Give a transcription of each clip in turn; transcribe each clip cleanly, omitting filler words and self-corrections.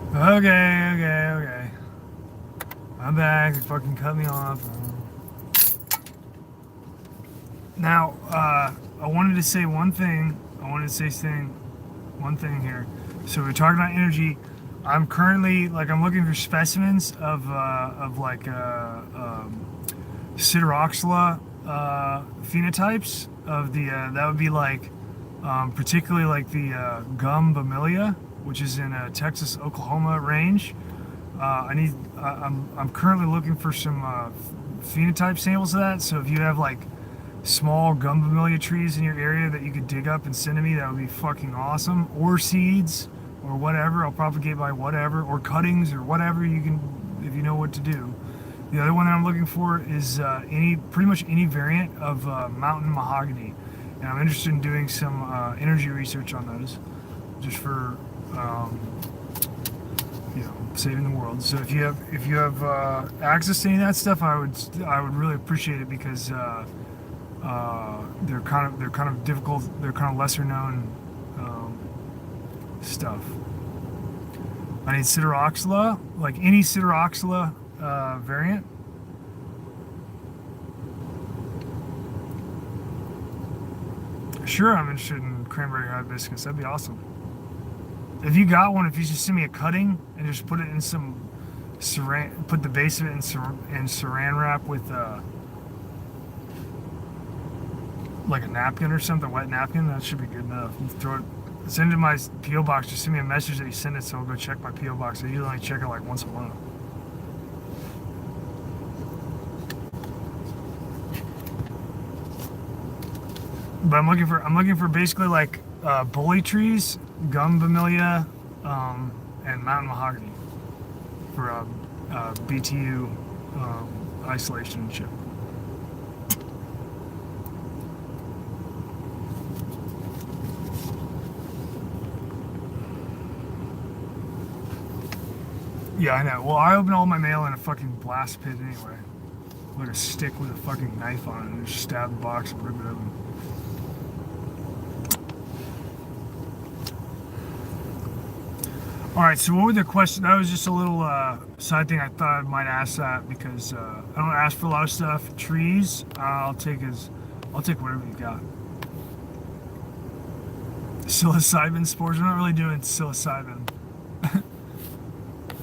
Okay. I'm back. You fucking cut me off. Now, I wanted to say one thing. One thing here. So we're talking about energy. I'm currently I'm looking for specimens of Sideroxyla phenotypes of the that would be particularly the gum Bamilia, which is in Texas Oklahoma range. I'm currently looking for some phenotype samples of that. So if you have small gum Bamilia trees in your area that you could dig up and send to me, that would be fucking awesome. Or seeds or whatever. I'll propagate by whatever, or cuttings or whatever you can, if you know what to do. The other one that I'm looking for is pretty much any variant of mountain mahogany, and I'm interested in doing some energy research on those, just for saving the world. So if you have access to any of that stuff, I would really appreciate it, because they're kind of difficult. They're kind of lesser known stuff. I need Sideroxyla, like any Sideroxyla variant. Sure, I'm interested in cranberry hibiscus. That'd be awesome. If you got one, if you just send me a cutting and just put it in some saran, put the base of it in saran wrap with like a napkin or something, a wet napkin, that should be good enough. You throw it, send it to my P.O. box. Just send me a message that you send it, so I'll go check my P.O. box. I usually only check it like once a month. But I'm looking for basically bully trees, gum Bamilia, and mountain mahogany for BTU isolation and shit. Yeah, I know. Well, I open all my mail in a fucking blast pit anyway. Like a stick with a fucking knife on it, and just stab the box and rip it open. All right, so what were the questions? That was just a little side thing. I thought I might ask that because I don't ask for a lot of stuff. Trees, I'll take whatever you got. Psilocybin spores. I'm not really doing psilocybin.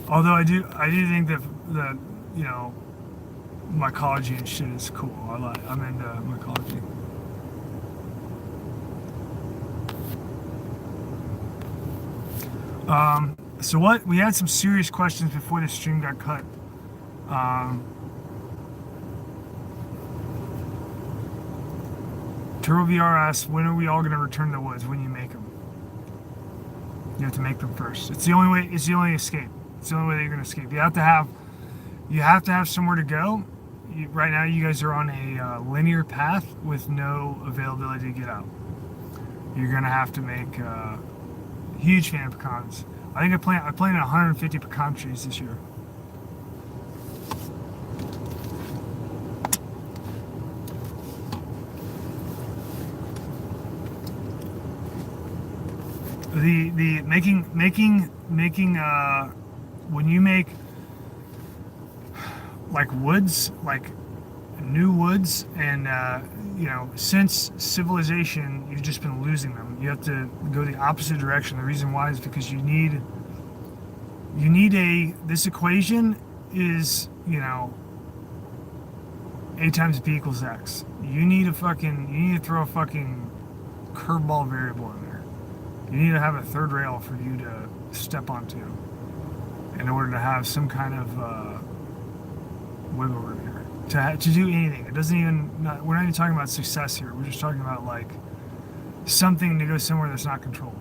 Although I do think that mycology and shit is cool. I'm into mycology. So we had some serious questions before the stream got cut. Turbo VR asks, when are we all going to return to the woods? When you make them. You have to make them first. It's the only way. It's the only escape. It's the only way that you're going to escape. You have to have somewhere to go. Right now, you guys are on a linear path with no availability to get out. You're going to have to make huge fan of pecans. I think I planted 150 pecan trees this year. The making when you make woods, new woods, and since civilization, you've just been losing them. You have to go the opposite direction. The reason why is because this equation is A times B equals X. You need to throw a fucking curveball variable in there. You need to have a third rail for you to step onto in order to have some kind of wiggle room here to do anything. It doesn't even. We're not even talking about success here. We're just talking about something to go somewhere that's not controlled.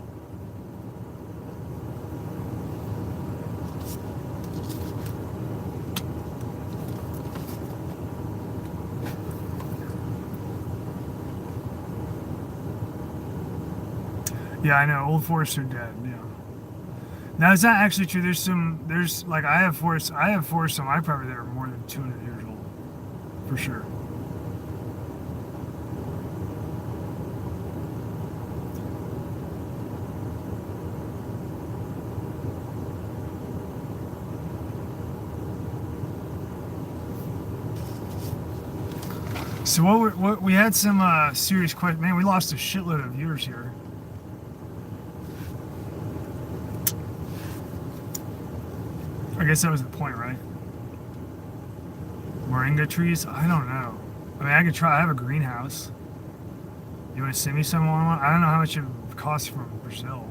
Yeah, I know. Old forests are dead. Yeah. Now, is that actually true? I have forests on my property that are more than 200 years old, for sure. So what we had some serious questions. Man, we lost a shitload of viewers here. I guess that was the point, right? Moringa trees? I don't know. I mean, I could try. I have a greenhouse. You want to send me some one? I don't know how much it costs from Brazil.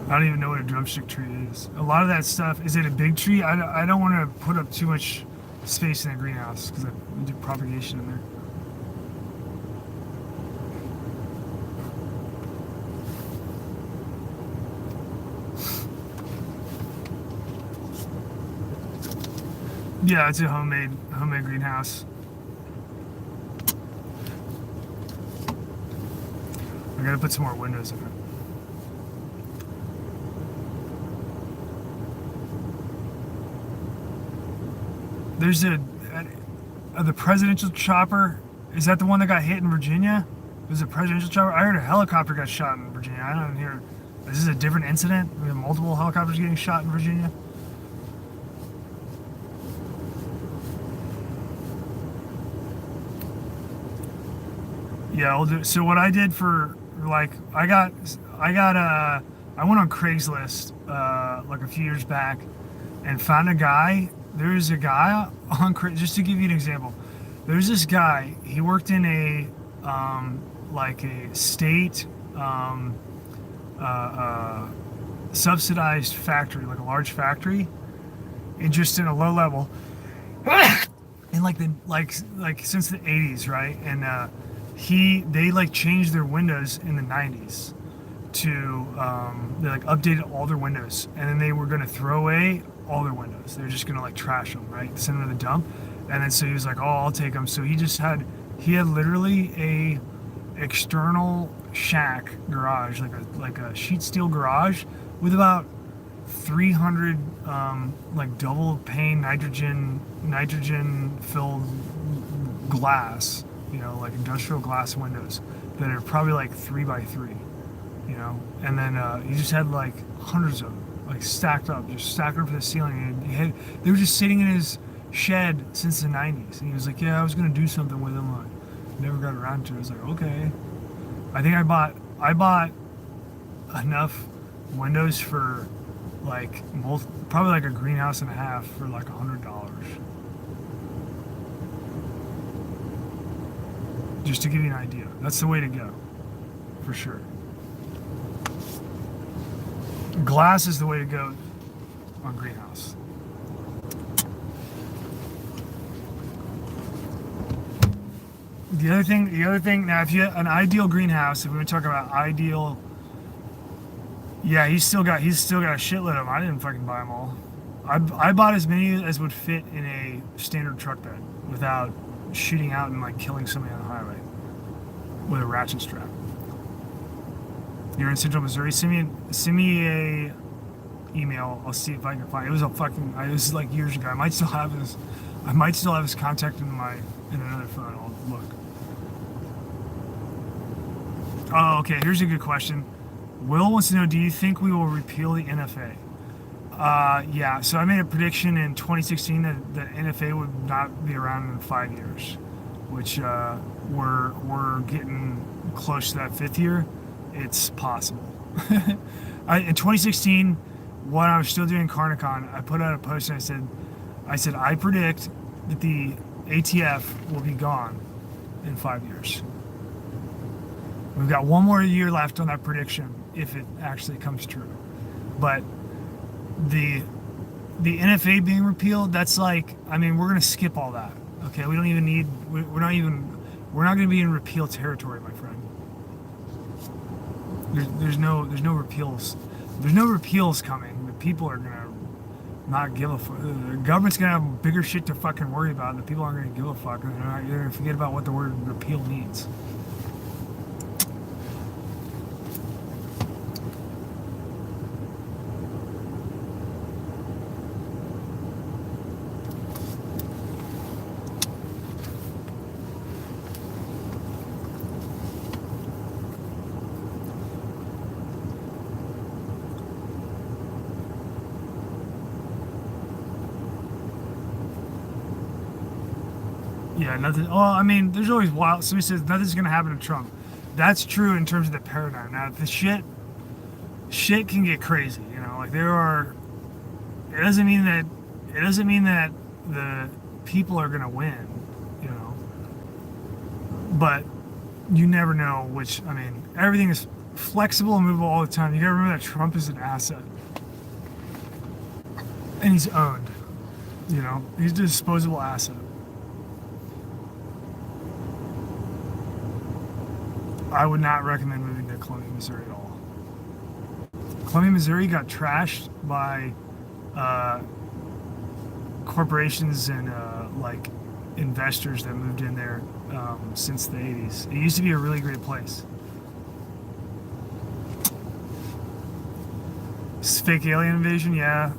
I don't even know what a drumstick tree is. A lot of that stuff, is it a big tree? I don't want to put up too much space in the greenhouse because we do propagation in there. Yeah, it's a homemade greenhouse. I gotta put some more windows in it. There's the presidential chopper. Is that the one that got hit in Virginia? Was it a presidential chopper? I heard a helicopter got shot in Virginia. I don't hear. Is this a different incident? We have multiple helicopters getting shot in Virginia. Yeah, I'll do. So what I did for like I went on Craigslist like a few years back and found a guy. There's a guy on just to give you an example. There's this guy. He worked in a like a state subsidized factory, like a large factory, and just in a low level. In like since the 80s, right? And they like changed their windows in the 90s to they like updated all their windows, and then they were going to throw away all their windows. They're just going to like trash them, right? Send them to the dump. And then so he was like, oh, I'll take them. So he had literally a external shack garage, like a sheet steel garage with about 300 like double pane nitrogen filled glass, like industrial glass windows that are probably like 3x3, and then he just had like hundreds of them, like stacked up to the ceiling, and they were just sitting in his shed since the 90s, and he was like, yeah, I was gonna do something with them, I never got around to it. I was like, okay. I think I bought enough windows for like probably like a greenhouse and a half for like $100, just to give you an idea. That's the way to go, for sure. Glass is the way to go on greenhouse. The other thing. Now, if you have an ideal greenhouse, if we were talking about ideal, yeah, he's still got a shitload of them. I didn't fucking buy them all. I bought as many as would fit in a standard truck bed without shooting out and like killing somebody on the highway with a ratchet strap. You're in Central Missouri. Send me a email. I'll see if I can find. It was like years ago. I might still have his contact in another phone. I'll look. Oh, okay. Here's a good question. Will wants to know, do you think we will repeal the NFA? Yeah. So I made a prediction in 2016 that NFA would not be around in 5 years, which we're getting close to that 5th year. It's possible. In 2016, when I was still doing Carnicon, I put out a post and I said I predict that the ATF will be gone in 5 years. We've got one more year left on that prediction if it actually comes true. But the NFA being repealed, that's like, I mean, we're gonna skip all that. Okay, we don't even need. We're not gonna be in repeal territory, my friend. There's no repeals. There's no repeals coming. The people are gonna not give a fuck. The government's gonna have bigger shit to fucking worry about. The people aren't gonna give a fuck. They're gonna forget about what the word repeal means. Yeah, nothing. Well, I mean, there's always wild. Somebody says nothing's gonna happen to Trump. That's true in terms of the paradigm. Now, the shit can get crazy. You know, like there are. It doesn't mean that. It doesn't mean that the people are gonna win. You know, but you never know. Which I mean, everything is flexible and movable all the time. You gotta remember that Trump is an asset, and he's owned. You know, he's a disposable asset. I would not recommend moving to Columbia, Missouri at all. Columbia, Missouri got trashed by uh, corporations and like investors that moved in there since the 80s. It used to be a really great place. Fake alien invasion, yeah,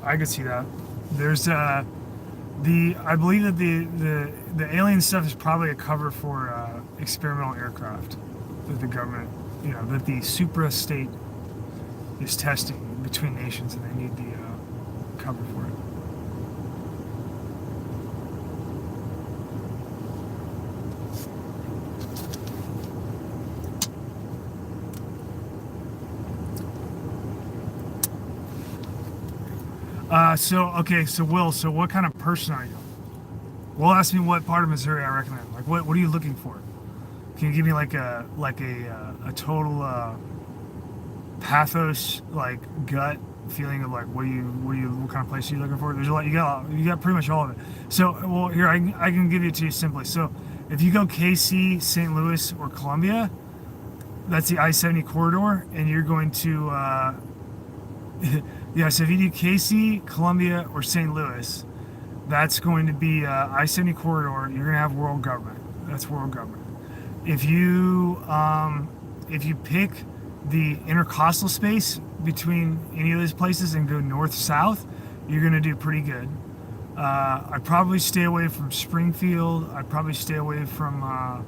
I could see that. There's I believe that the alien stuff is probably a cover for experimental aircraft that the government, you know, that the supra state is testing between nations, and they need the cover for it. So Will, so what kind of person are you? Will asked me what part of Missouri I recommend. Like, what are you looking for? Can you give me a total pathos, like gut feeling of like what kind of place are you looking for? There's a lot. You got pretty much all of it. So well, here I can give it to you simply. So if you go KC, St. Louis, or Columbia, that's the I-70 corridor, and you're going to yeah. So if you do KC, Columbia, or St. Louis, that's going to be I-70 corridor. You're going to have world government. That's world government. If you pick the intercostal space between any of those places and go north-south, you're going to do pretty good. I'd probably stay away from Springfield. I'd probably stay away from, I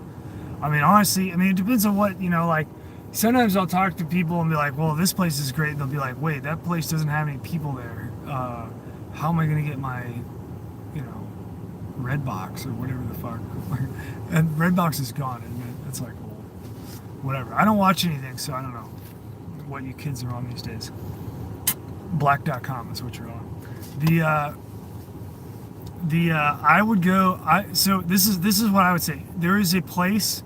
mean, honestly, I mean, it depends on what, you know, like, sometimes I'll talk to people and be like, well, this place is great. And they'll be like, wait, that place doesn't have any people there. How am I going to get my, you know, Redbox or whatever the fuck? And Redbox is gone, isn't it? It's like, well, whatever. I don't watch anything, so I don't know what you kids are on these days. Black.com is what you're on. I would go. So this is what I would say. There is a place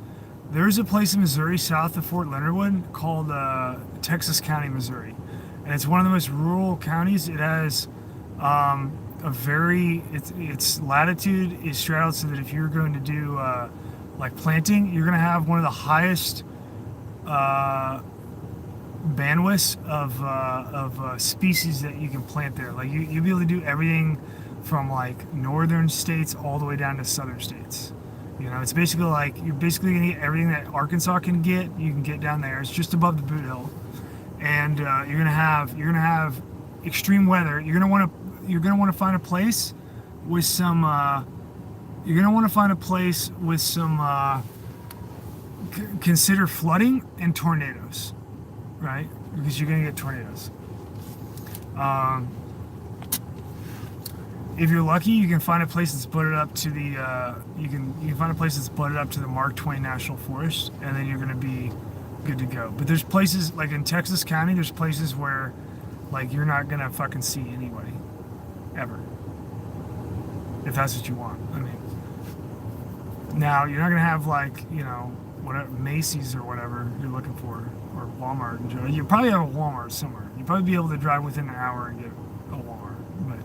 in Missouri south of Fort Leonard Wood called Texas County, Missouri, and it's one of the most rural counties. It has its latitude is straddled so that if you're going to do like planting, you're going to have one of the highest bandwidths of species that you can plant there. Like you'll be able to do everything from like northern states all the way down to southern states. You know, it's basically like you're basically gonna get everything that Arkansas can get. You can get down there. It's just above the Boot Hill, and you're gonna have extreme weather. You're gonna want to find a place with some. Consider flooding and tornadoes, right? Because you're gonna get tornadoes. If you're lucky, you can find a place that's butted up to the Mark Twain National Forest, and then you're going to be good to go. But there's places like in Texas County, there's places where like you're not going to fucking see anybody ever, if that's what you want. I mean, now you're not going to have like, you know, whatever Macy's or whatever you're looking for, or Walmart. You probably have a Walmart somewhere. You'd probably be able to drive within an hour and get a Walmart, but.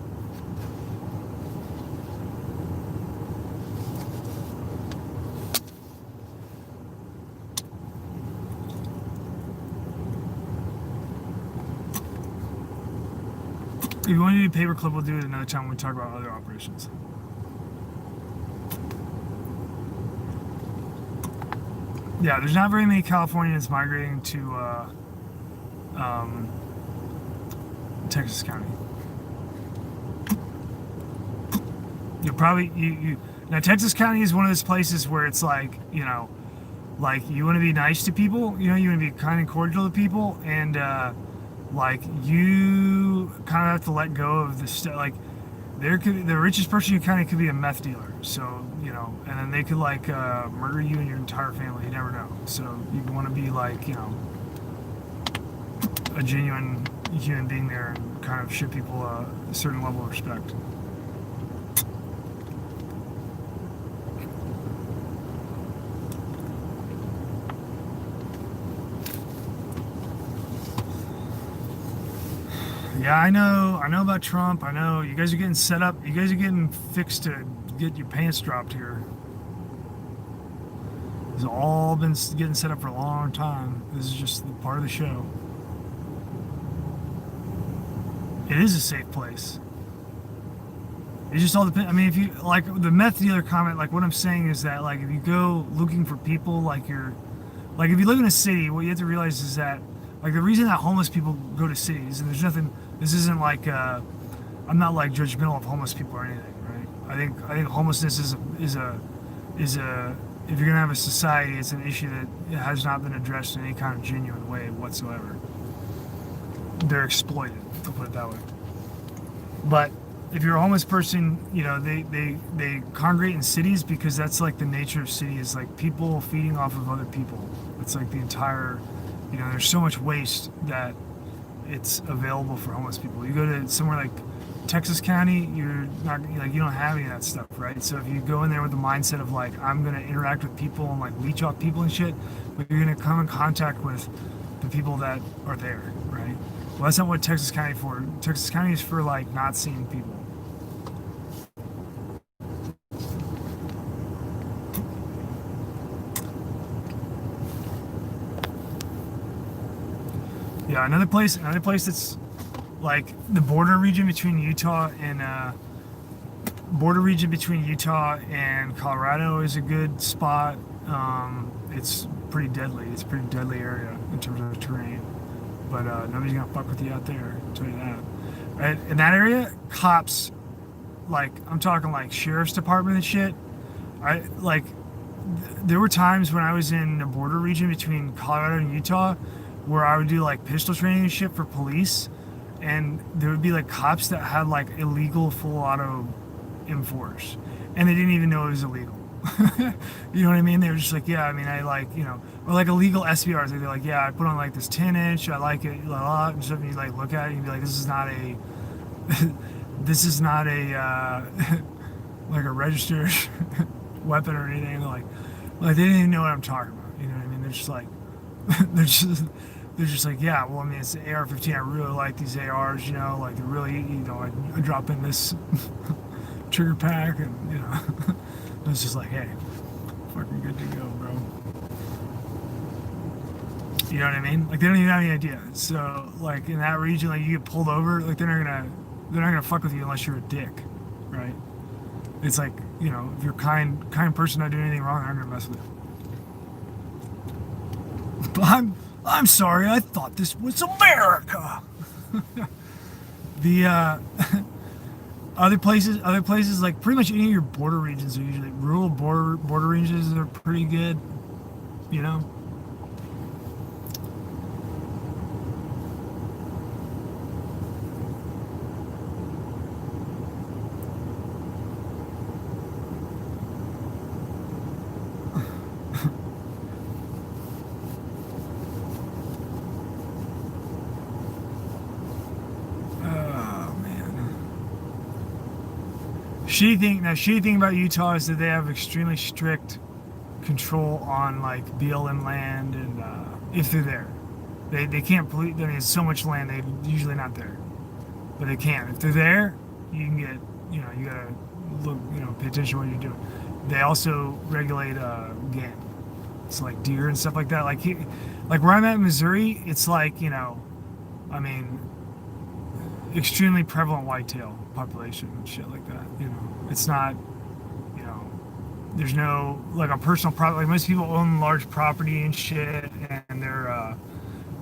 If you want to do paperclip, we'll do it another time when we talk about other operations. Yeah, there's not very many Californians migrating to Texas County. You'll probably now Texas County is one of those places where it's like, you know, like you want to be nice to people, you know, you want to be kind and cordial to people, and like you kind of have to let go of the stuff. Like the richest person you kind of could be a meth dealer. So and then they could like murder you and your entire family. You never know. So you want to be like a genuine human being there and kind of show people a certain level of respect. Yeah, I know. I know about Trump. I know you guys are getting set up. You guys are getting fixed to get your pants dropped here. It's all been getting set up for a long time. This is just part of the show. It is a safe place. It just all depends. I mean, if you like the meth dealer comment, like what I'm saying is that like if you go looking for people, like if you live in a city, what you have to realize is that like the reason that homeless people go to cities, and there's nothing. This isn't like I'm not like judgmental of homeless people or anything, right? I think homelessness is a if you're gonna have a society, it's an issue that has not been addressed in any kind of genuine way whatsoever. They're exploited, to put it that way. But if you're a homeless person, they congregate in cities because that's like the nature of cities, like people feeding off of other people. It's like the entire, there's so much waste that it's available for homeless people. You go to somewhere like Texas County, you're not like you don't have any of that stuff, right? So if you go in there with the mindset of like I'm gonna interact with people and like leech off people and shit, but you're gonna come in contact with the people that are there, right? Well, that's not what Texas County is for. Texas County is for like not seeing people. Yeah, another place that's like the border region between Utah and Colorado is a good spot. It's pretty deadly. It's a pretty deadly area in terms of terrain, but nobody's gonna fuck with you out there. I'll tell you that. Right? In that area, cops, like I'm talking like sheriff's department and shit. There were times when I was in the border region between Colorado and Utah where I would do like pistol training and shit for police, and there would be like cops that had like illegal full auto M4s, and they didn't even know it was illegal. You know what I mean? They were just like, yeah, I mean, I like, or like illegal SVRs. They'd be like, yeah, I put on like this 10-inch, I like it, a lot, and stuff. And you like look at it and you'd be like, this is not a, this is not a, like a registered weapon or anything. Like they didn't even know what I'm talking about. You know what I mean? They're just like, they're just like, yeah, well, I mean, it's the AR-15. I really like these ARs, like they're really, I drop in this trigger pack, and it's just like, hey, fucking good to go, bro. You know what I mean? Like they don't even have any idea. So like in that region, like you get pulled over, like they're not gonna fuck with you unless you're a dick, right? It's like, if you're kind person not doing anything wrong, they're not gonna mess with you. But I'm sorry, I thought this was America. The other places like pretty much any of your border regions are usually rural border regions are pretty good, Shitty thing about Utah is that they have extremely strict control on like BLM land, and if they're there, they can't pollute. I mean, it's so much land they're usually not there, but they can. If they're there, you can get, you gotta look, pay attention to what you're doing. They also regulate game. It's like deer and stuff like that. Like where I'm at in Missouri, it's like, I mean, extremely prevalent whitetail population and shit like that. It's not, there's no like a personal property. Like most people own large property and shit, and they're,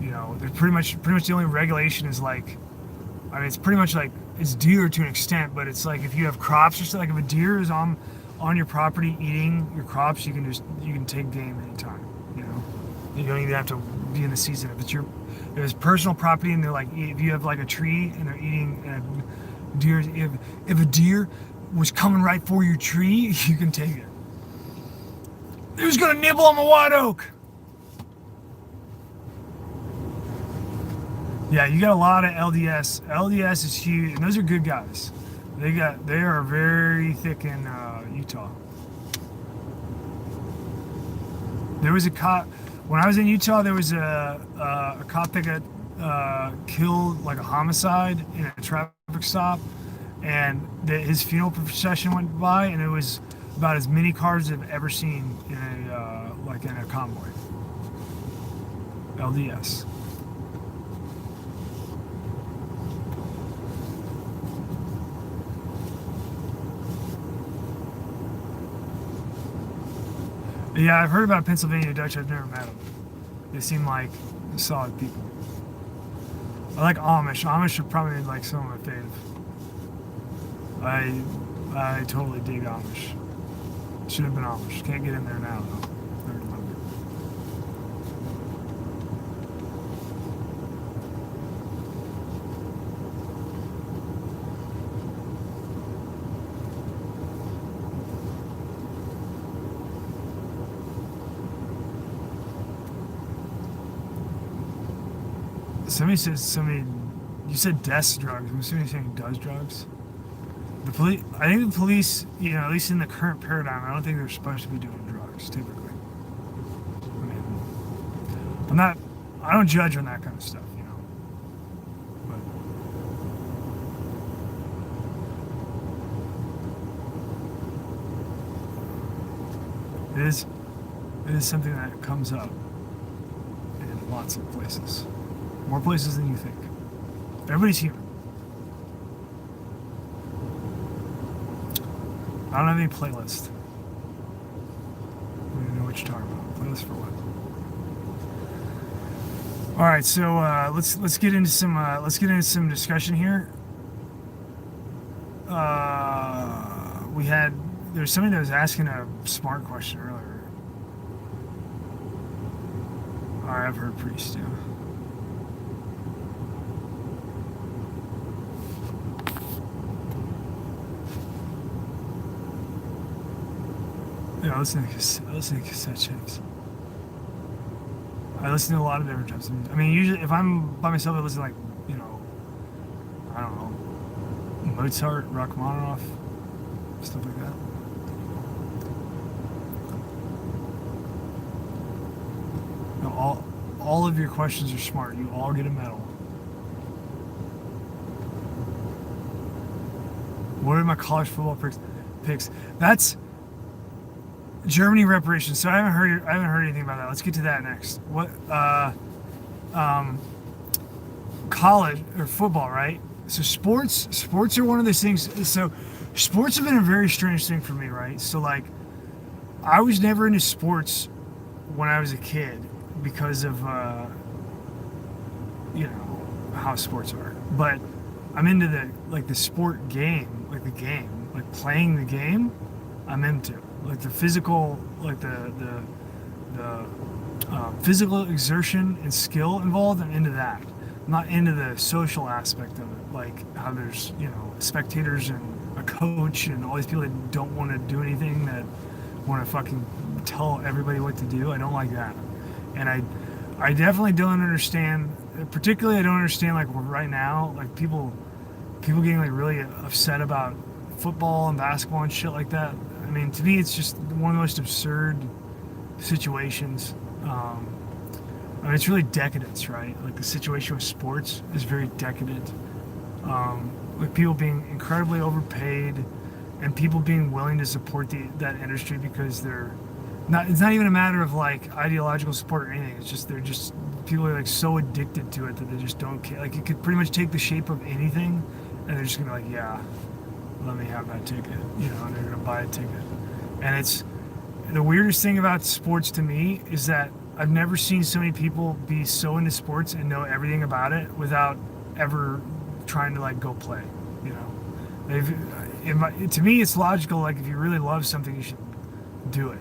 they're pretty much the only regulation is like, I mean, it's pretty much like it's deer to an extent, but it's like if you have crops or something, like if a deer is on your property eating your crops, you can take game anytime. You don't even have to be in the season. If it's personal property and they're like, if you have like a tree and they're eating Deer, if a deer was coming right for your tree, you can take it. Who's gonna nibble on my white oak? Yeah, you got a lot of LDS. LDS is huge, and those are good guys. They are very thick in Utah. There was a cop when I was in Utah. There was a cop that got killed, like a homicide in a traffic stop, and his funeral procession went by, and it was about as many cars as I've ever seen in a convoy. LDS. Yeah, I've heard about Pennsylvania Dutch. I've never met them. They seem like solid people. I like Amish. Amish are probably like some of my fave. I totally dig Amish. Should have been Amish. Can't get in there now though. I remember. Somebody. You said does drugs. I'm assuming you're saying does drugs. The police. I think the police. At least in the current paradigm, I don't think they're supposed to be doing drugs typically. I mean, I'm not. I don't judge on that kind of stuff. But it is something that comes up in lots of places. More places than you think. Everybody's human. I don't have any playlist. I don't even know what you're talking about. Playlist for what? All right, so let's get into some discussion here. There's somebody that was asking a smart question earlier. All right, I've heard Priest, yeah. Yeah, I listen to cassette tapes. I listen to a lot of different types. I mean, usually if I'm by myself, I listen to I don't know, Mozart, Rachmaninoff, stuff like that. No, all of your questions are smart. You all get a medal. What are my college football picks? That's Germany reparations. So I haven't heard anything about that. Let's get to that next. What college or football, right? So sports are one of those things. So sports have been a very strange thing for me, right? So like I was never into sports when I was a kid because of how sports are. But I'm into the sport game, like the game, like playing the game. I'm into like the physical, like the physical exertion and skill involved. I'm into that. I'm not into the social aspect of it, like how there's spectators and a coach and all these people that don't want to do anything, that want to fucking tell everybody what to do. I don't like that, and I definitely don't understand. Particularly, I don't understand like right now, like people getting like really upset about football and basketball and shit like that. I mean, to me, it's just one of the most absurd situations. I mean, it's really decadence, right? Like the situation with sports is very decadent. With people being incredibly overpaid and people being willing to support that industry because they're not. It's not even a matter of like ideological support or anything. It's just people are like so addicted to it that they just don't care. Like it could pretty much take the shape of anything, and they're just gonna be like, yeah, let me have that ticket, and they're gonna buy a ticket. And it's the weirdest thing about sports to me is that I've never seen so many people be so into sports and know everything about it without ever trying to like go play. To me, it's logical. Like if you really love something, you should do it.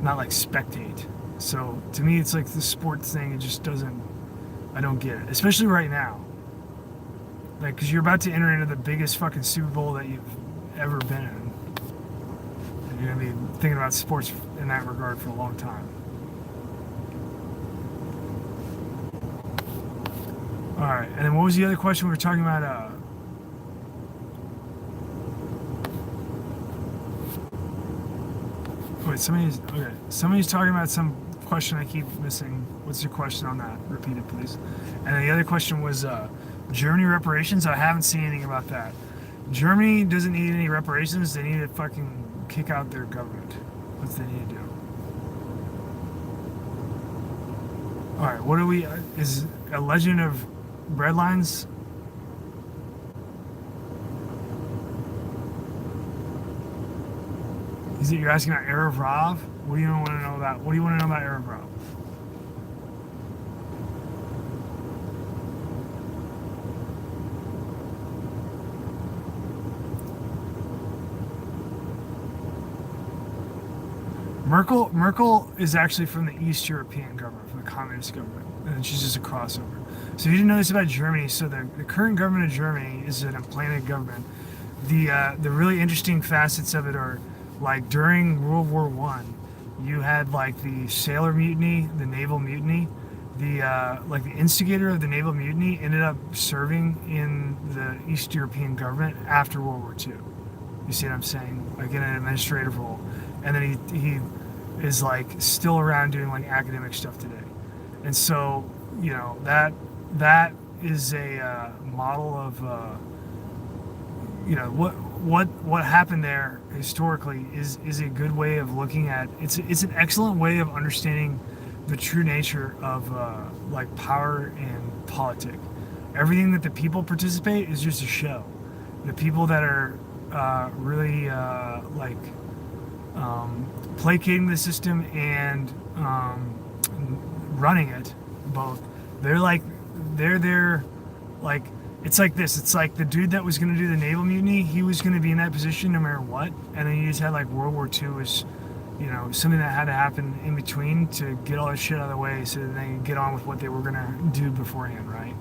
Not like spectate. So to me, it's like the sports thing. It just doesn't. I don't get it, especially right now. Like, because you're about to enter into the biggest fucking Super Bowl that you've ever been in. And you're going to be thinking about sports in that regard for a long time. All right, and then what was the other question we were talking about? Wait, somebody's talking about some question I keep missing. What's your question on that? Repeat it, please. And then the other question was Germany reparations. I haven't seen anything about that. Germany doesn't need any reparations. They need to fucking kick out their government. What they need to do. All right, what do we? Is a Legend of Breadlines? Is it you're asking about Erev Rav? What do you want to know about? What do you want to know about Erev Rav? Merkel is actually from the East European government, from the communist government, and she's just a crossover. So if you didn't know this about Germany, so the current government of Germany is an implanted government. The really interesting facets of it are like during World War One, you had like the sailor mutiny, the naval mutiny. The instigator of the naval mutiny ended up serving in the East European government after World War Two. You see what I'm saying? Like in an administrative role, and then he is like still around doing like academic stuff today. And so that is a model of what happened there historically is a good way of looking at it's an excellent way of understanding the true nature of like power and politics. Everything that the people participate is just a show. The people that are really placating the system and running it both, they're there. Like it's like this, it's like the dude that was going to do the naval mutiny, he was going to be in that position no matter what, and then you just had like World War II was something that had to happen in between to get all that shit out of the way so that they could get on with what they were going to do beforehand, right?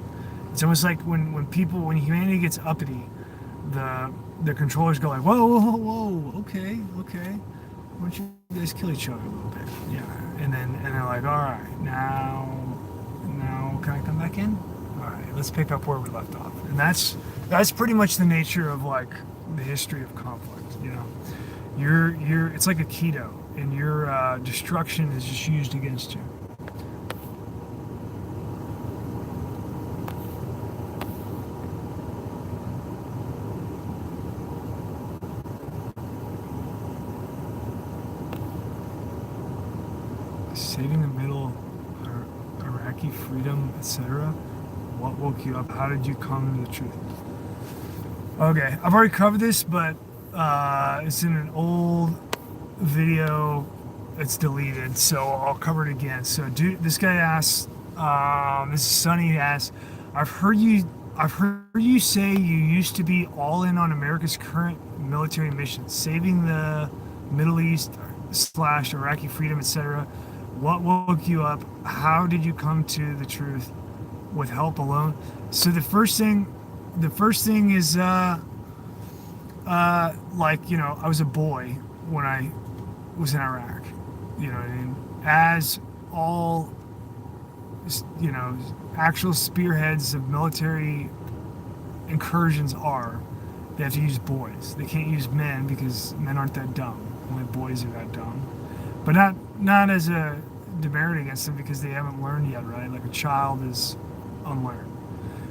It's almost like when humanity gets uppity, the controllers go like, whoa, okay, why don't you guys kill each other a little bit? Yeah, and they're like, all right, now can I come back in? All right, let's pick up where we left off. And that's pretty much the nature of like the history of conflict. You're it's like a keto, and your destruction is just used against you. Saving the middle, Iraqi freedom, etc. What woke you up? How did you come to the truth? Okay, I've already covered this, but it's in an old video. It's deleted, so I'll cover it again. So, dude, this guy asks, this is Sonny asks, I've heard you say you used to be all in on America's current military mission, saving the Middle East / Iraqi freedom, etc. What woke you up? How did you come to the truth? With help alone? So the first thing is I was a boy when I was in Iraq. You know what I mean? As all actual spearheads of military incursions are, they have to use boys. They can't use men because men aren't that dumb. Only boys are that dumb. But not as a demerit against them because they haven't learned yet, right? Like a child is unlearned.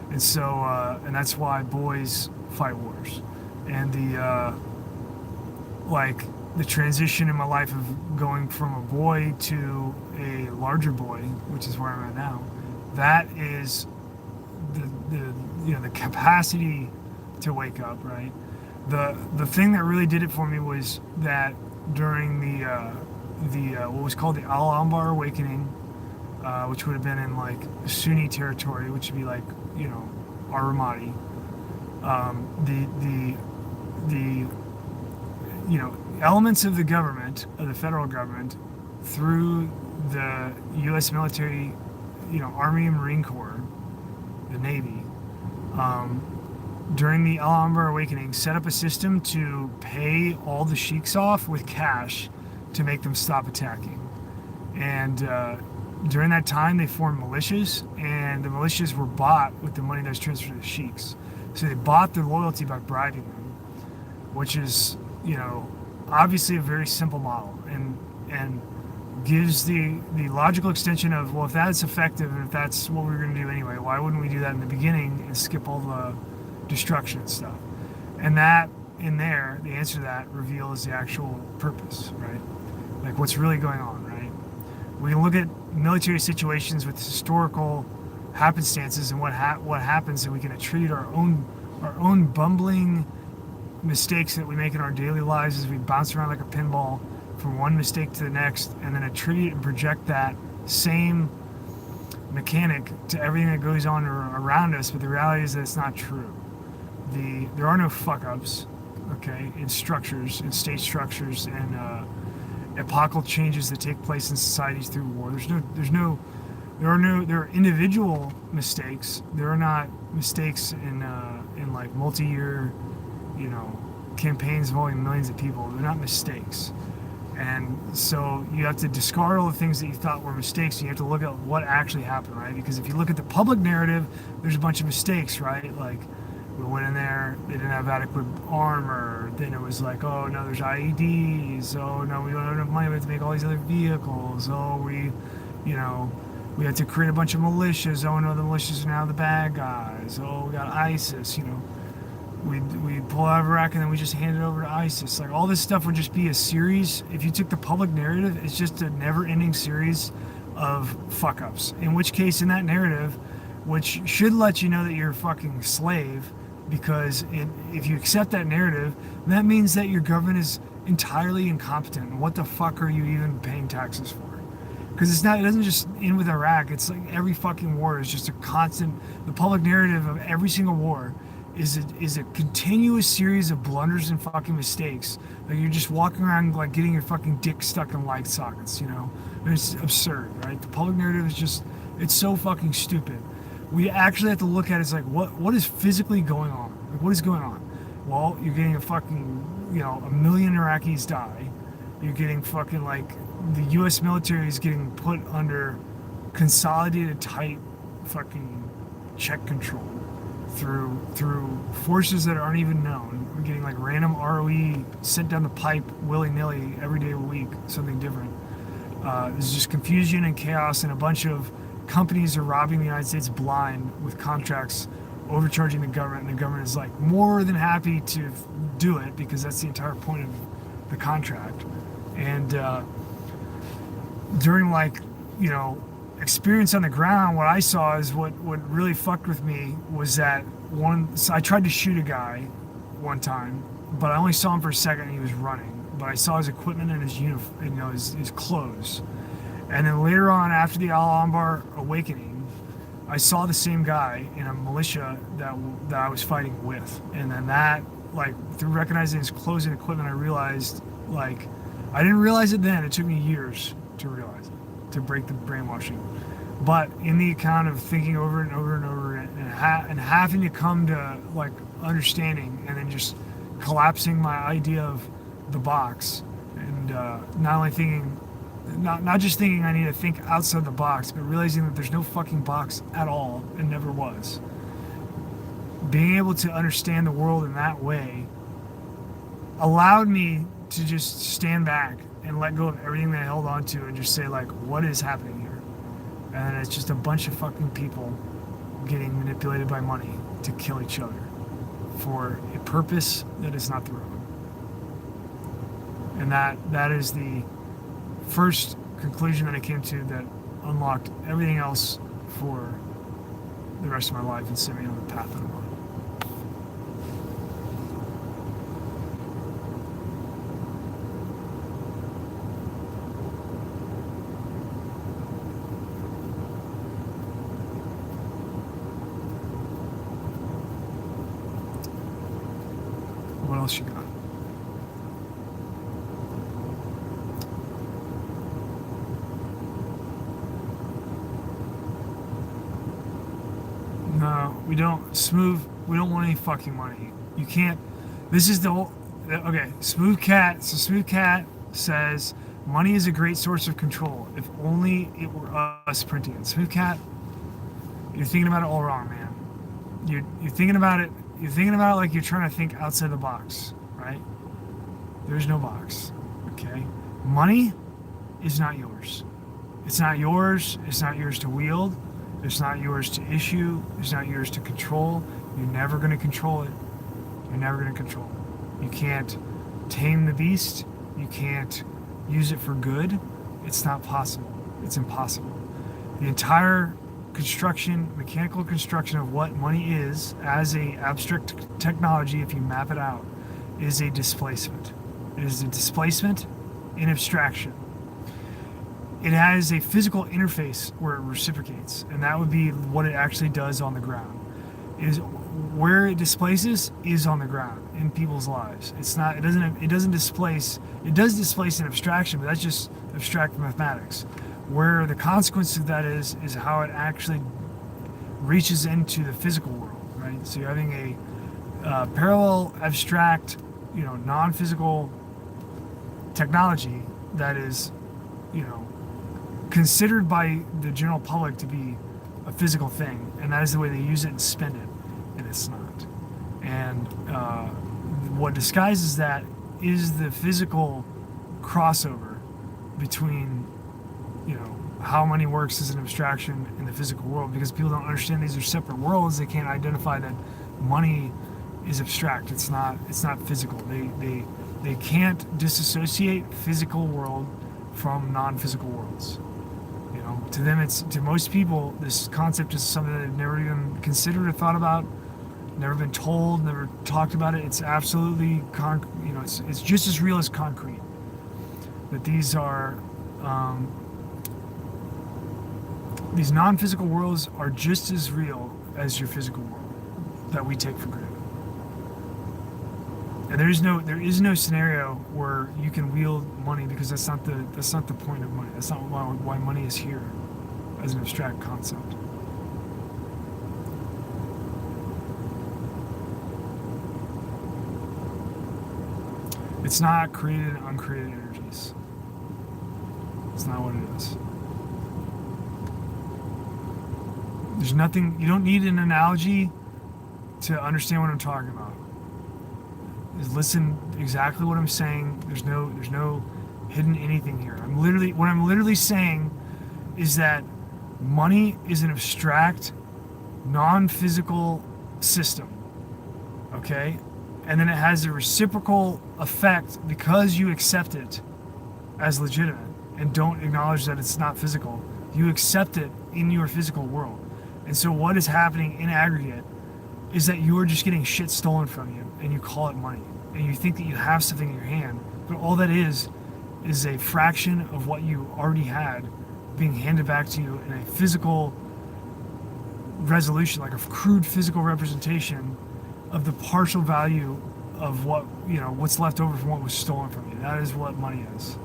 And so and that's why boys fight wars. And the transition in my life of going from a boy to a larger boy, which is where I'm at now, that is the capacity to wake up, right? The thing that really did it for me was that during the what was called the Al-Anbar Awakening, which would have been in like Sunni territory, which would be like our Ramadi. The elements of the government, of the federal government, through the U.S. military, Army and Marine Corps, the Navy, during the Alhambra awakening, set up a system to pay all the sheiks off with cash to make them stop attacking. And during that time, they formed militias, and the militias were bought with the money that was transferred to the sheiks. So they bought their loyalty by bribing them, which is, obviously a very simple model, and gives the logical extension of, well, if that's effective and if that's what we're going to do anyway, why wouldn't we do that in the beginning and skip all the destruction and stuff? And that in there, the answer to that reveals the actual purpose, right? Like what's really going on, right? We can look at military situations with historical happenstances and what happens, and we can attribute our own bumbling mistakes that we make in our daily lives as we bounce around like a pinball from one mistake to the next, and then attribute and project that same mechanic to everything that goes on around us. But the reality is that it's not true. There are no fuck-ups, okay, in structures, in state structures, and epochal changes that take place in societies through war. There are individual mistakes. There are not mistakes in like multi-year, campaigns involving millions of people. They're not mistakes. And so you have to discard all the things that you thought were mistakes, and you have to look at what actually happened, right? Because if you look at the public narrative, there's a bunch of mistakes, right? Like, we went in there, they didn't have adequate armor, then it was like, oh no, there's IEDs, oh no, we don't have enough money, we have to make all these other vehicles, oh we have to create a bunch of militias, oh no, the militias are now the bad guys, oh we got ISIS, we pull out of Iraq and then we just hand it over to ISIS. Like, all this stuff would just be a series. If you took the public narrative, it's just a never-ending series of fuck-ups. In which case, in that narrative, which should let you know that you're a fucking slave, because if you accept that narrative, that means that your government is entirely incompetent. What the fuck are you even paying taxes for? Because it doesn't just end with Iraq. It's like every fucking war is just a constant. The public narrative of every single war is a continuous series of blunders and fucking mistakes. Like, you're just walking around like getting your fucking dick stuck in light sockets, And it's absurd, right? The public narrative is just, it's so fucking stupid. We actually have to look at it as like, what is physically going on? Like, what is going on? Well, you're getting a fucking, a million Iraqis die. You're getting fucking, like, the U.S. military is getting put under consolidated tight fucking check control through forces that aren't even known. We're getting like random ROE sent down the pipe willy-nilly every day of the week, something different. There's just confusion and chaos, and a bunch of companies are robbing the United States blind with contracts, overcharging the government, and the government is like more than happy to do it because that's the entire point of the contract. And during experience on the ground, what I saw is what really fucked with me was that so I tried to shoot a guy one time, but I only saw him for a second and he was running. But I saw his equipment and his uniform, his clothes. And then later on, after the Al-Anbar awakening, I saw the same guy in a militia that I was fighting with. And then that, through recognizing his clothes and equipment, I realized, I didn't realize it then. It took me years to realize it, to break the brainwashing. But in the account of thinking over and over and over and having to come to, understanding, and then just collapsing my idea of the box, and not just thinking I need to think outside the box, but realizing that there's no fucking box at all and never was. Being able to understand the world in that way allowed me to just stand back and let go of everything that I held on to and just say, what is happening here? And it's just a bunch of fucking people getting manipulated by money to kill each other for a purpose that is not their own. And that is the first conclusion that I came to that unlocked everything else for the rest of my life and set me on the path that I'm on. What else you got? No, we don't. Smooth, we don't want any fucking money. You can't. This is the whole. Okay, Smooth Cat. So Smooth Cat says money is a great source of control. If only it were us printing it. Smooth Cat, you're thinking about it all wrong, man. You're thinking about it. You're thinking about it like you're trying to think outside the box, right? There's no box. Okay, money is not yours. It's not yours. It's not yours to wield. It's not yours to issue. It's not yours to control. You're never going to control it. You're never going to control it. You can't tame the beast. You can't use it for good. It's not possible. It's impossible. The entire construction, mechanical construction of what money is as a abstract technology, if you map it out, is a displacement. It is a displacement in abstraction. It has a physical interface where it reciprocates, and that would be what it actually does on the ground. Is where it displaces is on the ground in people's lives. It's not. It doesn't displace. It does displace an abstraction, but that's just abstract mathematics. Where the consequence of that is how it actually reaches into the physical world, right? So you're having a parallel abstract, non-physical technology that is, considered by the general public to be a physical thing, and that is the way they use it and spend it, and it's not. And what disguises that is the physical crossover between, how money works as an abstraction in the physical world, because people don't understand these are separate worlds. They can't identify that money is abstract. It's not physical. They can't disassociate physical world from non-physical worlds. To them, to most people, this concept is something that they've never even considered or thought about, never been told, never talked about it. It's absolutely, it's just as real as concrete. That these are, these non-physical worlds are just as real as your physical world that we take for granted. And there is no scenario where you can wield money, because that's not the point of money. That's not why money is here as an abstract concept. It's not created and uncreated energies. It's not what it is. There's nothing. You don't need an analogy to understand what I'm talking about. Is listen exactly what I'm saying. There's no hidden anything here. What I'm literally saying is that money is an abstract, non-physical system. Okay? And then it has a reciprocal effect because you accept it as legitimate and don't acknowledge that it's not physical. You accept it in your physical world. And so what is happening in aggregate is that you are just getting shit stolen from you, and you call it money, and you think that you have something in your hand, but all that is a fraction of what you already had being handed back to you in a physical resolution, like a crude physical representation of the partial value of what's left over from what was stolen from you. That is what money is.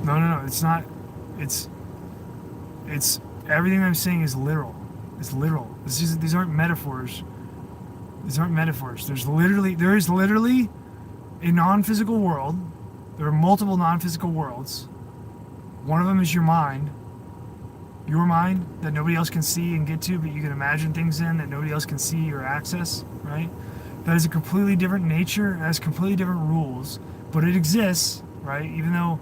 No, it's not. It's everything I'm saying is literal. It's literal. These aren't metaphors. These aren't metaphors. There is literally a non-physical world. There are multiple non-physical worlds. One of them is your mind that nobody else can see and get to, but you can imagine things in that nobody else can see or access, right? That is a completely different nature. It has completely different rules, but it exists, right? Even though,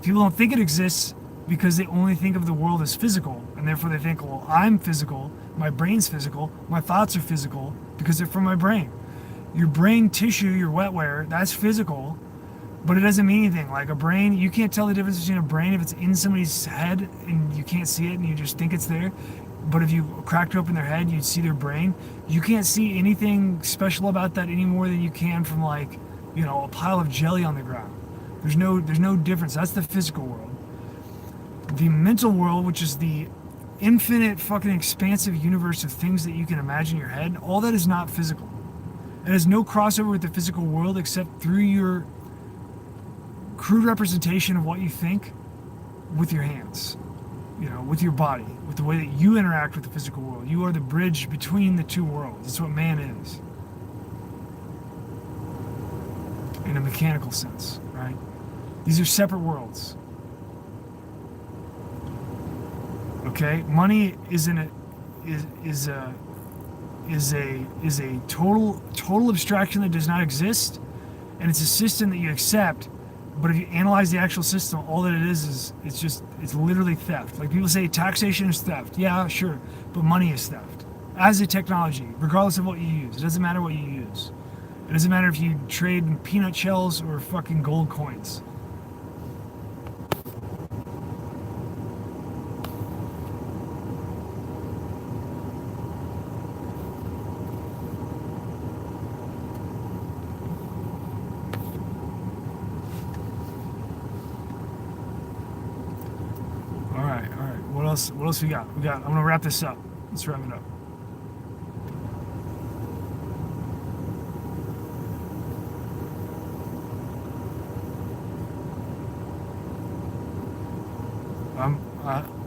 people don't think it exists because they only think of the world as physical, and therefore they think, well, I'm physical, my brain's physical, my thoughts are physical because they're from my brain. Your brain tissue, your wetware, that's physical, but it doesn't mean anything. Like a brain, you can't tell the difference between a brain if it's in somebody's head and you can't see it and you just think it's there. But if you cracked open their head, you'd see their brain. You can't see anything special about that any more than you can from a pile of jelly on the ground. There's no difference. That's the physical world. The mental world, which is the infinite fucking expansive universe of things that you can imagine in your head, all that is not physical. It has no crossover with the physical world except through your crude representation of what you think with your hands, with your body, with the way that you interact with the physical world. You are the bridge between the two worlds. That's what man is. In a mechanical sense, right? These are separate worlds. Okay? Money is a total abstraction that does not exist, and it's a system that you accept. But if you analyze the actual system, all that it is it's literally theft. Like people say taxation is theft. Yeah, sure. But money is theft. As a technology, regardless of what you use. It doesn't matter what you use. It doesn't matter if you trade in peanut shells or fucking gold coins. All right. What else we got? I'm gonna wrap this up. Let's wrap it up.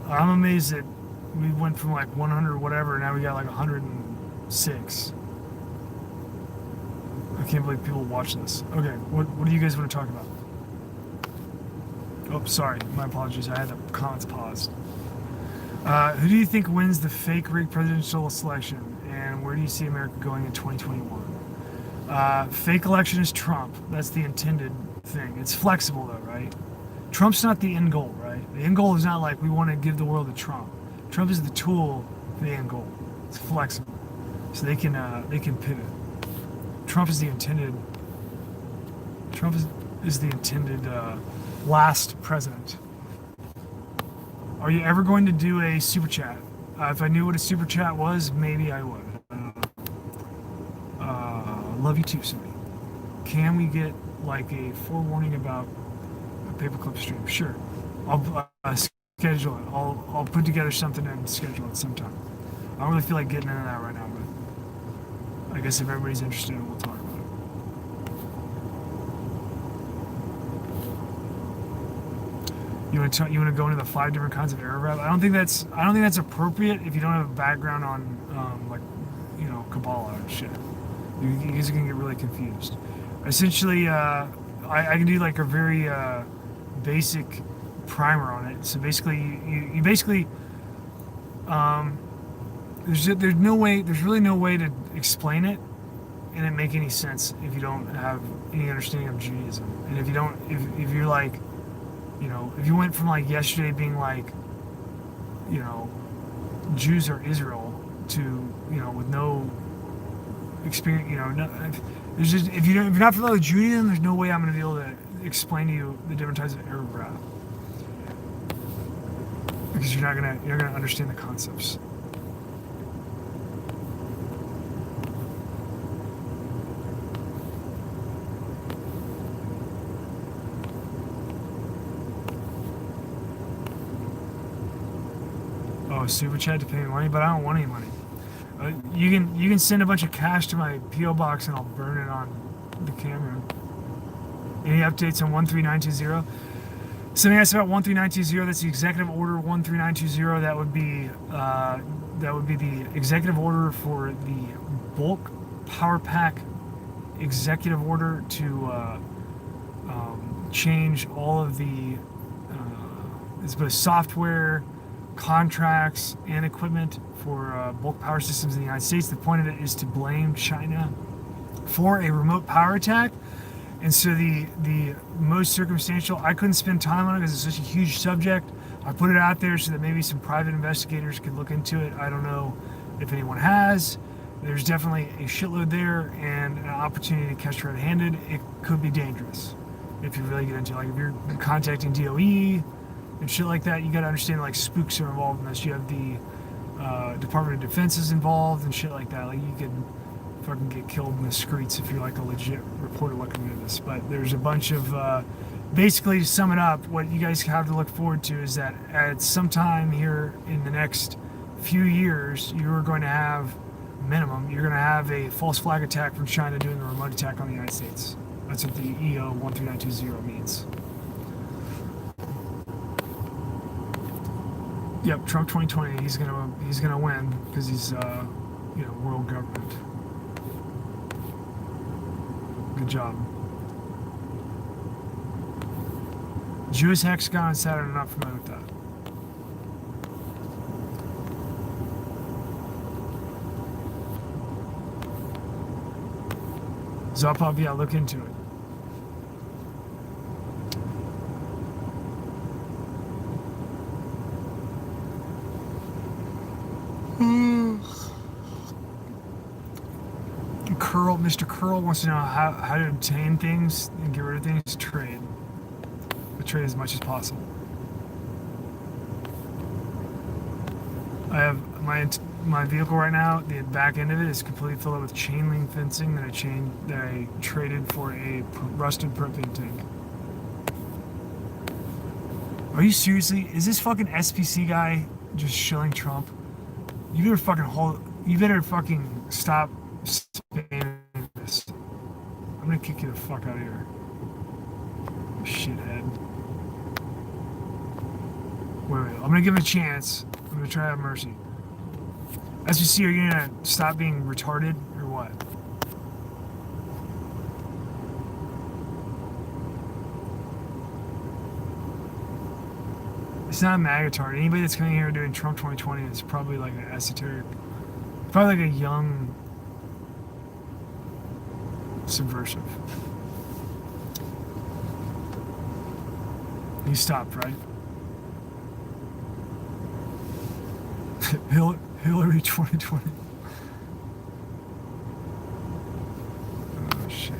I'm amazed that we went from like 100 whatever, now we got like 106. I can't believe people watch this. Okay, what do you guys want to talk about? Oh, sorry, my apologies. I had the comments paused. Who do you think wins the fake rigged presidential election, and where do you see America going in 2021? Fake election is Trump. That's the intended thing. It's flexible though, right? Trump's not the end goal, right? The end goal is not like we want to give the world to Trump. Trump is the tool for the end goal. It's flexible, so they can pivot. Trump is the intended. Trump is the intended last president. Are you ever going to do a super chat? If I knew what a super chat was, maybe I would. Love you too, Sonny. Can we get like a forewarning about a paperclip stream? Sure. I'll schedule it. I'll put together something and schedule it sometime. I don't really feel like getting into that right now, but I guess if everybody's interested, we'll talk about it. You want to go into the 5 different kinds of Arab rap? I don't think that's appropriate if you don't have a background on Kabbalah and shit. You guys are gonna get really confused. Essentially, I can do like a very basic primer on it. So basically, you basically there's really no way to explain it and it make any sense if you don't have any understanding of Judaism. And if you're like, if you went from like yesterday being like, Jews are Israel to, with no experience, if you're not familiar with Judaism, there's no way I'm going to be able to explain to you the different types of Arab rap, because you're not gonna understand the concepts. Oh, super chat to pay me money, but I don't want any money. You can send a bunch of cash to my PO box and I'll burn it on the camera. Any updates on 13920? Something asked about 13920. That's the executive order 13920. That would be the executive order for the bulk power pack executive order to change all of the it's both software, contracts, and equipment for bulk power systems in the United States. The point of it is to blame China for a remote power attack. And so the most circumstantial, I couldn't spend time on it because it's such a huge subject. I put it out there so that maybe some private investigators could look into it. I don't know if anyone has. There's definitely a shitload there and an opportunity to catch red-handed. It could be dangerous if you really get into it. Like if you're contacting DOE and shit like that, you got to understand like spooks are involved in this. You have the Department of Defense is involved and shit like that. Like you could fucking get killed in the streets if you're like a legit reporter looking into this. But there's a bunch of basically, to sum it up, what you guys have to look forward to is that at some time here in the next few years, you're going to have minimum, you're going to have a false flag attack from China doing a remote attack on the United States. That's what the EO 13920 means. Yep, Trump 2020. He's gonna win because he's world government. Good job. Jewish hexagon and Saturn. I'm not familiar with that. Zopov, yeah, look into it. Mr. Curl wants to know how to obtain things and get rid of things. Trade. But trade as much as possible. I have my vehicle right now. The back end of it is completely filled up with chain link fencing that I traded for a rusted propane tank. Are you seriously? Is this fucking SPC guy just shilling Trump? You better fucking stop spamming this. I'm gonna kick you the fuck out of here, shithead. Wait, I'm gonna give him a chance. I'm gonna try to have mercy. SPC, are you gonna stop being retarded or what? It's not a magatard. Anybody that's coming here doing Trump 2020 is probably like an esoteric, probably like a young subversive. You stopped, right? Hillary 2020. Oh shit.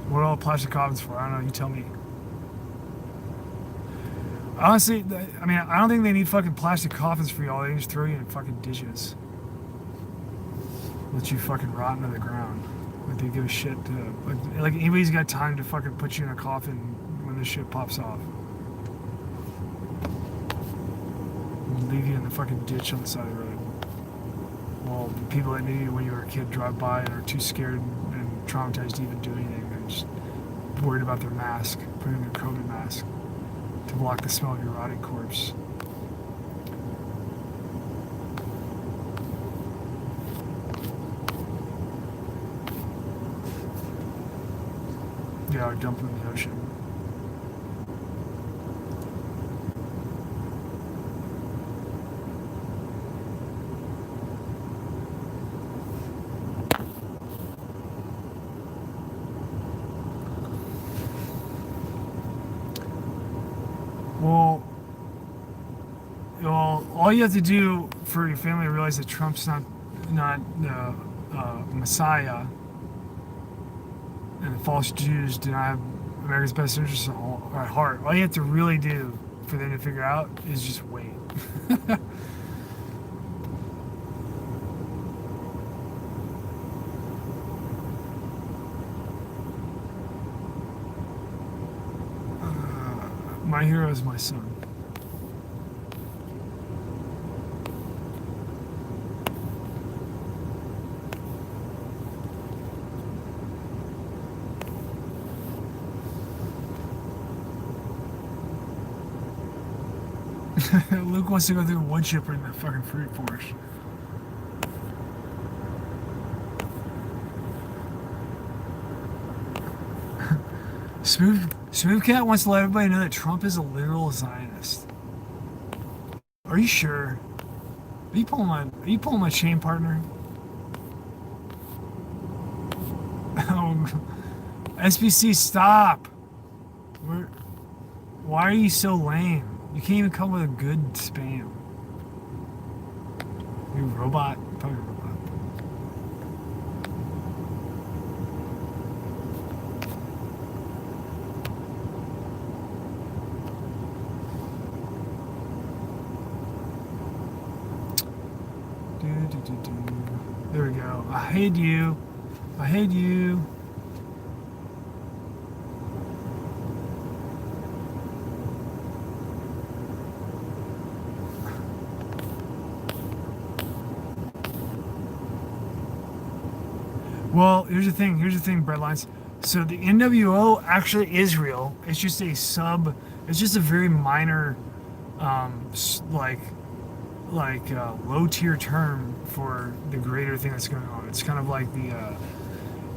What are all plastic coffins for? I don't know. You tell me. Honestly, I mean, I don't think they need fucking plastic coffins for y'all. They can just throw you in fucking dishes. Let you fucking rot into the ground. Like they give a shit to... Like anybody's got time to fucking put you in a coffin when this shit pops off. And leave you in the fucking ditch on the side of the road. Well, the people that knew you when you were a kid drive by and are too scared and traumatized to even do anything. They're just worried about their mask, putting on their COVID mask to block the smell of your rotting corpse. Yeah, or dump them in the ocean. Well, all you have to do for your family to realize that Trump's not the Messiah, and the false Jews do not have America's best interests at heart. All you have to really do for them to figure out is just wait. My hero is my son. Luke wants to go through the wood chipper in the fucking fruit forest. Smooth Cat wants to let everybody know that Trump is a literal Zionist. Are you sure? Are you pulling my chain, partner? SBC, stop! Why are you so lame? You can't even come with a good spam. You robot? Probably a robot. There we go. I hate you. I hate you. Well, here's the thing. Here's the thing, Breadlines. So the NWO actually is real. It's just a sub. It's just a very minor, like low tier term for the greater thing that's going on. It's kind of like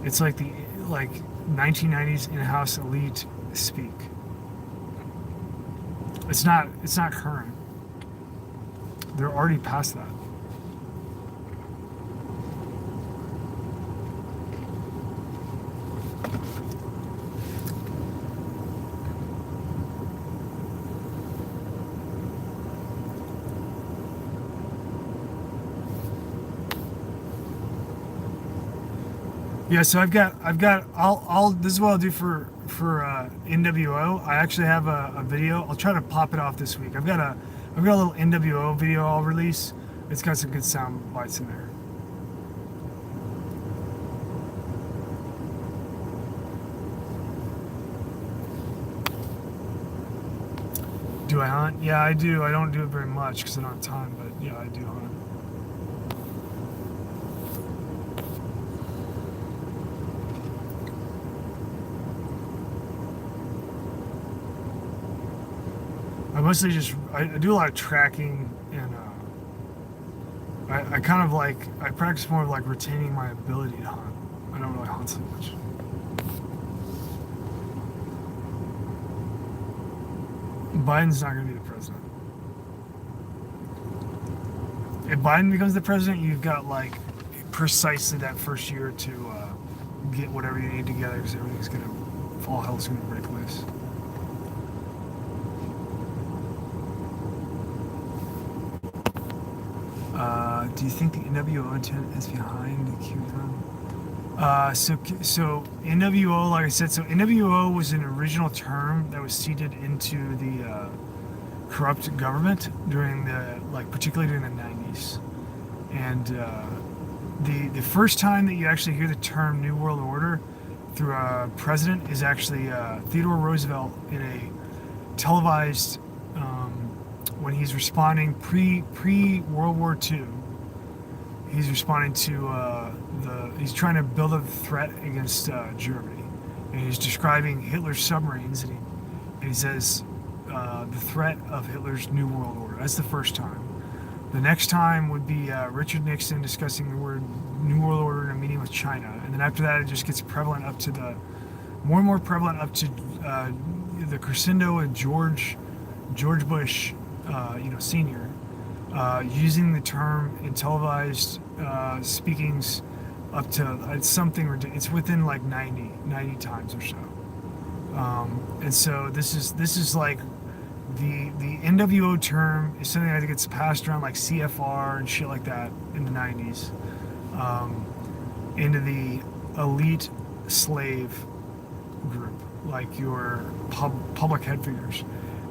it's like the like 1990s in-house elite speak. It's not current. They're already past that. Yeah, so I'll this is what I'll do for NWO. I actually have a video. I'll try to pop it off this week. I've got a little NWO video I'll release. It's got some good sound bites in there. Do I hunt? Yeah, I do. I don't do it very much because I don't have time, but yeah, I do hunt. I mostly just I do a lot of tracking and I kind of like I practice more of like retaining my ability to hunt. I don't really hunt so much. Biden's not going to be the president. If Biden becomes the president, you've got like precisely that first year to get whatever you need together because everything's going to all hell's going to break loose. Do you think the NWO intent is behind the QAnon? So NWO, like I said, so NWO was an original term that was seeded into the corrupt government during particularly during the 90s. And the first time that you actually hear the term New World Order through a president is actually Theodore Roosevelt in a televised when he's responding pre World War II. He's responding to he's trying to build up a threat against Germany, and he's describing Hitler's submarines, and he says the threat of Hitler's New World Order. That's the first time. The next time would be Richard Nixon discussing the word New World Order in a meeting with China, and then after that it just gets prevalent up to more and more prevalent up to the crescendo of George Bush, Senior, using the term in televised speakings up to something it's within like 90 times or so. And so this is like the NWO term is something that gets passed around like CFR and shit like that in the 90s into the elite slave group, like your public head figures.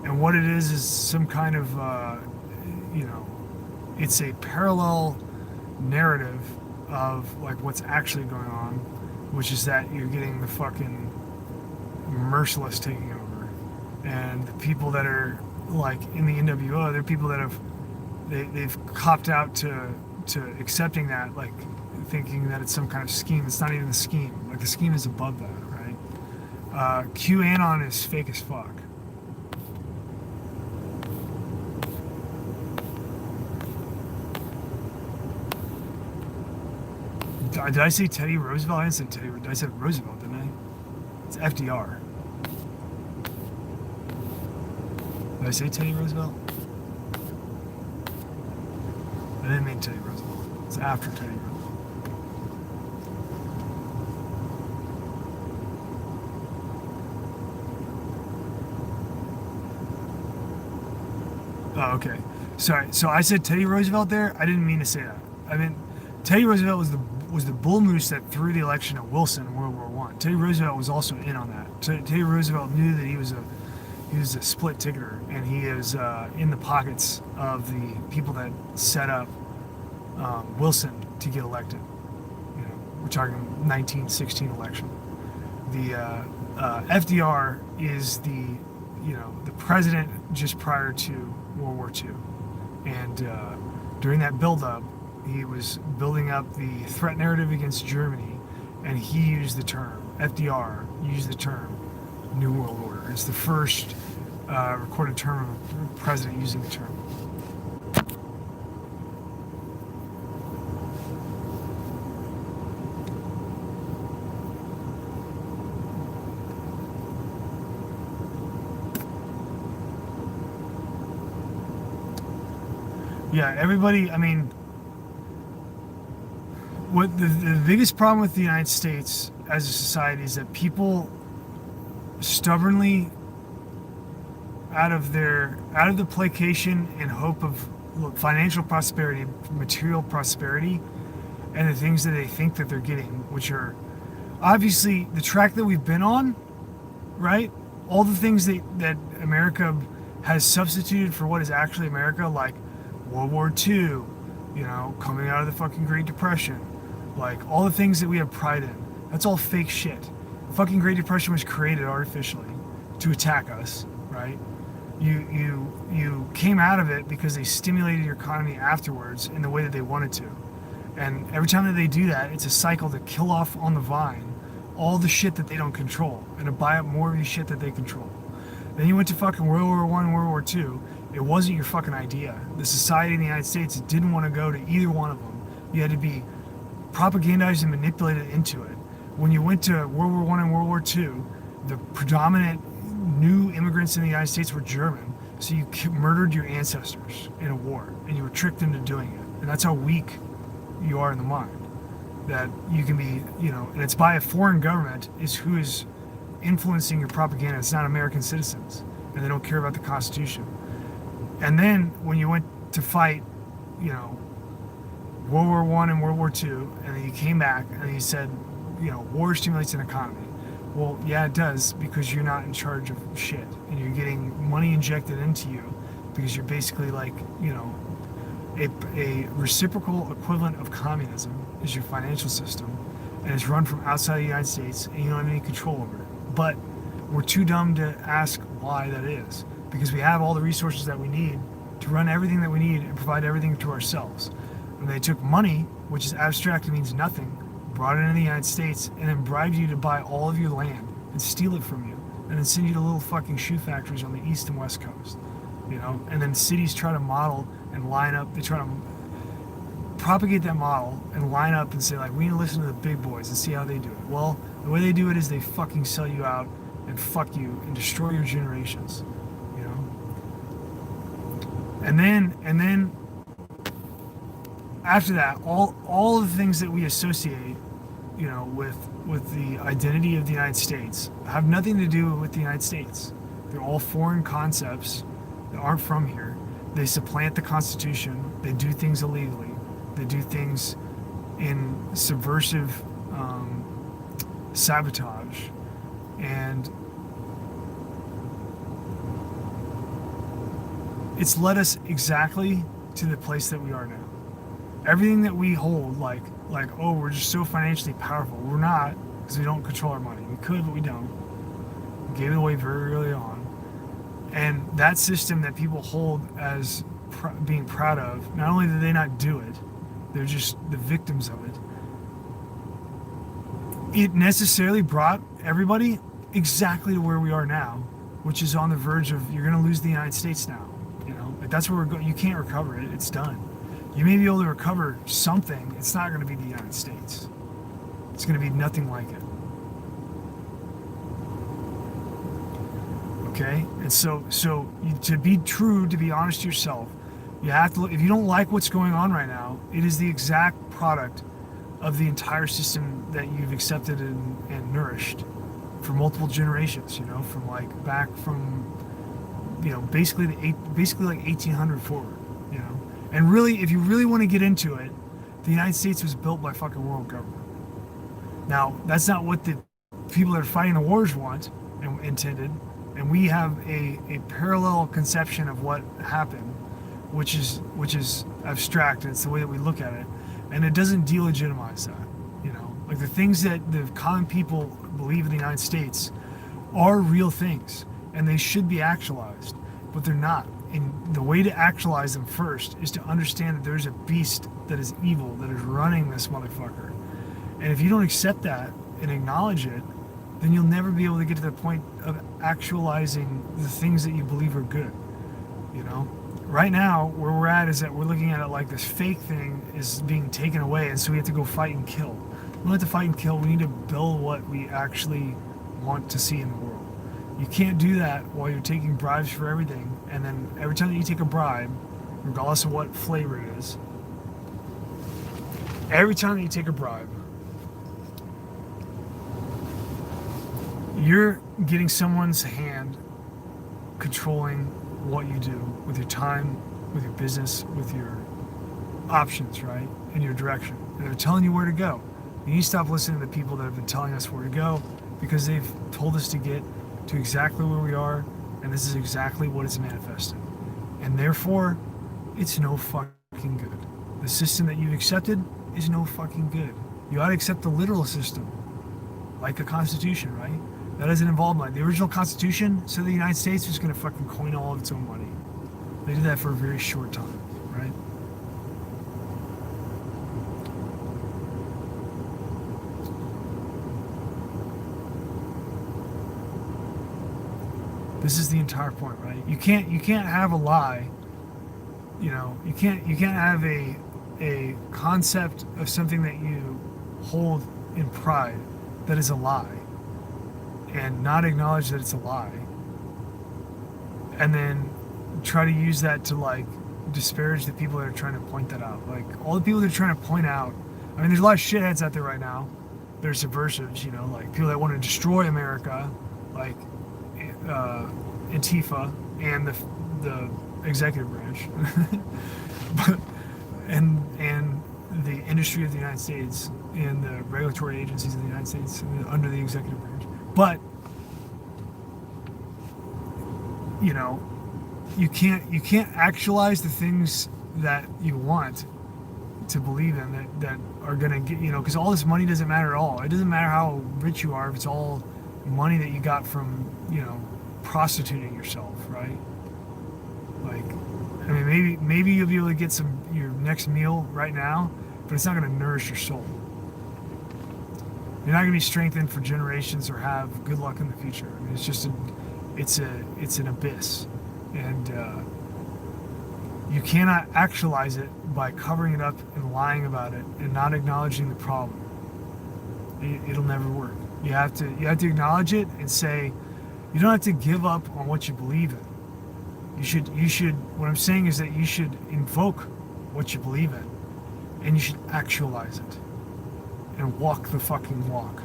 And what it is some kind of it's a parallel narrative of like what's actually going on, which is that you're getting the fucking merciless taking over, and the people that are like in the NWO, they're people that they've copped out to accepting that, like thinking that it's some kind of scheme. It's not even the scheme. Like the scheme is above that, right? QAnon is fake as fuck. Did I say Teddy Roosevelt? I didn't say Teddy. I said Roosevelt, didn't I? It's FDR. Did I say Teddy Roosevelt? I didn't mean Teddy Roosevelt. It's after Teddy Roosevelt. Oh, okay. Sorry. So I said Teddy Roosevelt there. I didn't mean to say that. I mean, Teddy Roosevelt was the bull moose that threw the election of Wilson in World War I. Teddy Roosevelt was also in on that. Teddy Roosevelt knew that he was a split ticketer, and he is in the pockets of the people that set up Wilson to get elected. We're talking 1916 election. The FDR is the president just prior to World War II, and during that buildup, he was building up the threat narrative against Germany, and he used the term, FDR used the term New World Order. It's the first recorded term of a president using the term. Yeah, everybody, I mean, what the biggest problem with the United States as a society is that people stubbornly, out of the placation and hope of financial prosperity, material prosperity, and the things that they think that they're getting, which are obviously the track that we've been on, right? All the things that America has substituted for what is actually America, like World War II, coming out of the fucking Great Depression, like all the things that we have pride in. That's all fake shit. The fucking Great Depression was created artificially to attack us, right? You came out of it because they stimulated your economy afterwards in the way that they wanted to. And every time that they do that, it's a cycle to kill off on the vine all the shit that they don't control and to buy up more of the shit that they control. Then you went to fucking World War I, World War II. It wasn't your fucking idea. The society in the United States didn't want to go to either one of them. You had to be propagandized and manipulated into it. When you went to World War I and World War II, the predominant new immigrants in the United States were German. So you murdered your ancestors in a war, and you were tricked into doing it. And that's how weak you are in the mind. That you can be, and it's by a foreign government is who is influencing your propaganda. It's not American citizens, and they don't care about the Constitution. And then when you went to fight, World War I and World War II, and then you came back and you said, war stimulates an economy. Well, yeah, it does, because you're not in charge of shit, and you're getting money injected into you because you're basically like, a reciprocal equivalent of communism is your financial system, and it's run from outside the United States, and you don't have any control over it. But we're too dumb to ask why that is, because we have all the resources that we need to run everything that we need and provide everything to ourselves. And they took money, which is abstract and means nothing, brought it into the United States, and then bribed you to buy all of your land and steal it from you, and then send you to little fucking shoe factories on the east and west coast, and then cities try to model and line up. They try to propagate that model and line up and say, like, we need to listen to the big boys and see how they do it. Well, the way they do it is they fucking sell you out and fuck you and destroy your generations, and then after that, all of the things that we associate, with the identity of the United States have nothing to do with the United States. They're all foreign concepts that aren't from here. They supplant the Constitution. They do things illegally. They do things in subversive sabotage. And it's led us exactly to the place that we are now. Everything that we hold, like, oh, we're just so financially powerful. We're not, because we don't control our money. We could, but we don't. We gave it away very early on. And that system that people hold as being proud of, not only did they not do it, they're just the victims of it. It necessarily brought everybody exactly to where we are now, which is on the verge of, you're going to lose the United States now. Like, that's where we're going. You can't recover it. It's done. You may be able to recover something. It's not going to be the United States. It's going to be nothing like it. Okay? And so to be true, to be honest to yourself, you have to look. If you don't like what's going on right now, it is the exact product of the entire system that you've accepted and nourished for multiple generations, from like back from, basically like 1800 forward, And really, if you really want to get into it, the United States was built by fucking world government. Now, that's not what the people that are fighting the wars want and intended, and we have a parallel conception of what happened, which is abstract, and it's the way that we look at it, and it doesn't delegitimize that. Like, the things that the common people believe in the United States are real things, and they should be actualized, but they're not. And the way to actualize them first is to understand that there's a beast that is evil that is running this motherfucker, And if you don't accept that and acknowledge it, then you'll never be able to get to the point of actualizing the things that you believe are good. You know, right now where we're at is that we're looking at it like this fake thing is being taken away, and so we have to go fight and kill. We don't have to fight and kill. We need to build what we actually want to see in the world. You can't do that while you're taking bribes for everything, and then every time that you take a bribe, regardless of what flavor it is, every time that you take a bribe, you're getting someone's hand controlling what you do with your time, with your business, with your options, right? And your direction. And they're telling you where to go. You need to stop listening to the people that have been telling us where to go, because they've told us to get to exactly where we are, and this is exactly what is manifested. And therefore, it's no fucking good. The system that you've accepted is no fucking good. You ought to accept the literal system, like a constitution, right? That doesn't involve money. The original Constitution said the United States was going to fucking coin all of its own money. They did that for a very short time, right? This is the entire point, right? You can't have a lie. You know, you can't have a concept of something that you hold in pride that is a lie, and not acknowledge that it's a lie, and then try to use that to like disparage the people that are trying to point that out. Like all the people that are trying to point out, I mean, there's a lot of shitheads out there right now. There's subversives, you know, like people that want to destroy America, like Antifa and the executive branch, but and the industry of the United States and the regulatory agencies of the United States under the executive branch. But you know, you can't actualize the things that you want to believe in that are gonna get, you know, because all this money doesn't matter at all. It doesn't matter how rich you are if it's all money that you got from, you know, prostituting yourself, right? Like, I mean, maybe you'll be able to get your next meal right now, but it's not going to nourish your soul. You're not going to be strengthened for generations or have good luck in the future. I mean, it's just it's an abyss, and you cannot actualize it by covering it up and lying about it and not acknowledging the problem. It'll never work. You have to acknowledge it and say, you don't have to give up on what you believe in. You should, what I'm saying is that you should invoke what you believe in, and you should actualize it and walk the fucking walk.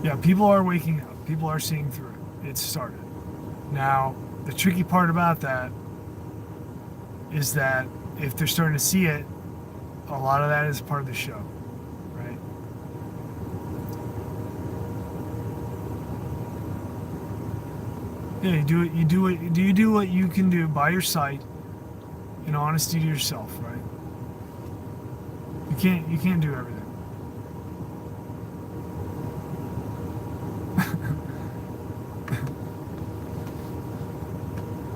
Yeah, people are waking up. People are seeing through it. It's started. Now, the tricky part about that is that if they're starting to see it, a lot of that is part of the show, right? Yeah, you do what you can do by your sight in honesty to yourself, right? You can't do everything.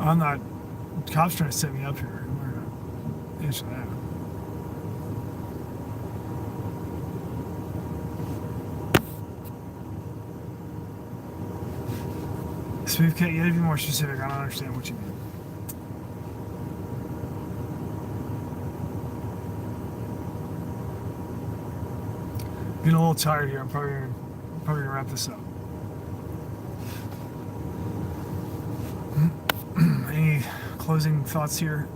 I'm not. Cops trying to set me up here. I'm not gonna answer that. Smooth cat, you gotta be more specific. I don't understand what you mean. Getting a little tired here. I'm probably gonna wrap this up. Any closing thoughts here?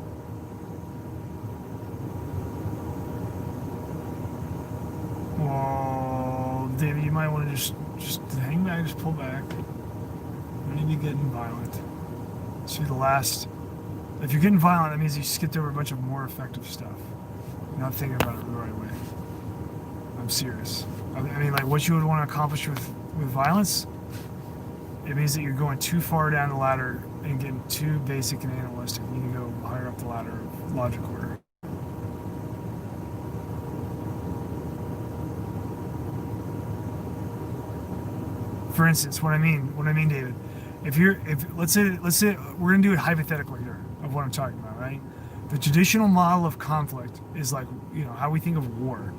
Well, David, you might want to just hang back, just pull back. You need to be getting violent. See the last. If you're getting violent, that means you skipped over a bunch of more effective stuff. You're not thinking about it the right way. I'm serious. I mean, like what you would want to accomplish with violence, it means that you're going too far down the ladder and getting too basic and animalistic. You need to go higher up the ladder of logic order. for instance, what I mean, David, if let's say we're gonna do it hypothetically here of what I'm talking about, right? The traditional model of conflict is like, how we think of war.